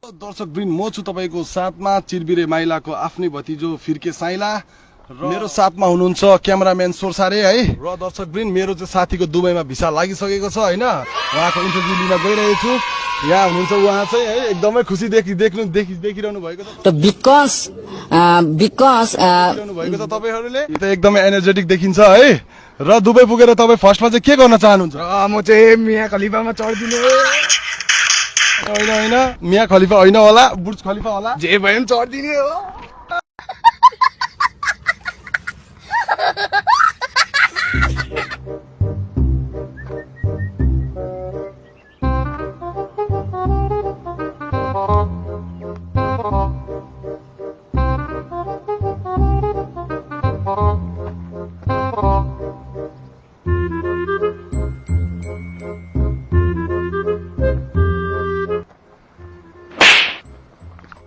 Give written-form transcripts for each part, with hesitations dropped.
दर्शकवृन्द म छु तपाईको साथमा चिरबिरे माइलाको आफ्नै भतिजो फिर्के साइला र मेरो साथमा हुनुहुन्छ क्यामेराम्यान सोरसारे है र दर्शकवृन्द मेरो चाहिँ साथीको दुबईमा भिसा लागिसकेको छ हैन उहाँको इन्टरभ्यु लिन गइरहेको छु यहाँ हुनुहुन्छ उहाँ चाहिँ है एकदमै खुसी देखिरहनु भएको छ त बिकज देखिरहनु भएको छ तपाईहरुले यो त एकदमै एनर्जेटिक देखिन्छ है र दुबई पुगेर तपाई फर्स्टमा चाहिँ के गर्न चाहनुहुन्छ म चाहिँ मिया खलिफामा चढ्दिने हैन मिया खलिफा हैन होला बुर्ज खलिफा होला जे भए पनि चढ्दिने हो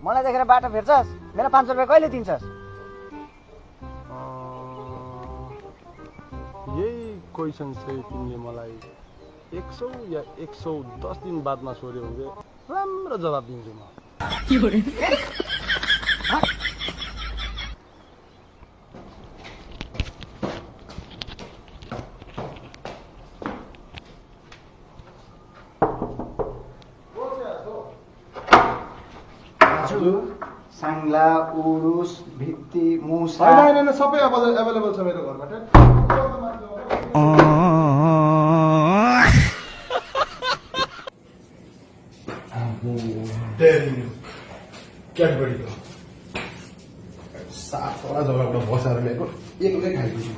मलाई देखेर बाटो फेर्छस् मेरो 500 रुपैयाँ कहिले दिन्छस् यही क्वेशन चाहिँ तिमीले मलाई 100 या 110 दिन बादमा सोध्यौ भने राम्रो जवाब दिन्छु म सांगला उरुस भित्ती मुसा हैन सबै अवेलेबल छ मेरो घरबाट क्याडबरीको 7 वटा जग्गाबाट बसेर ल्याएको एक्लै खाइदिन्छु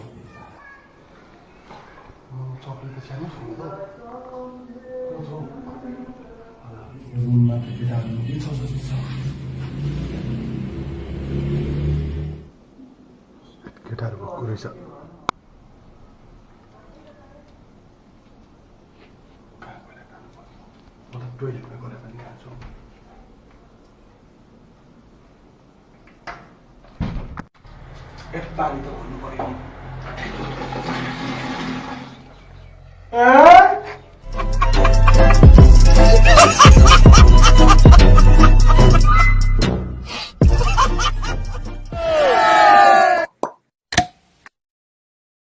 चक्लेट सानो रुममा केटाहरूको कुरै छ टोइलेटमा गएर पनि खान्छु पानी त भन्नु पर्यो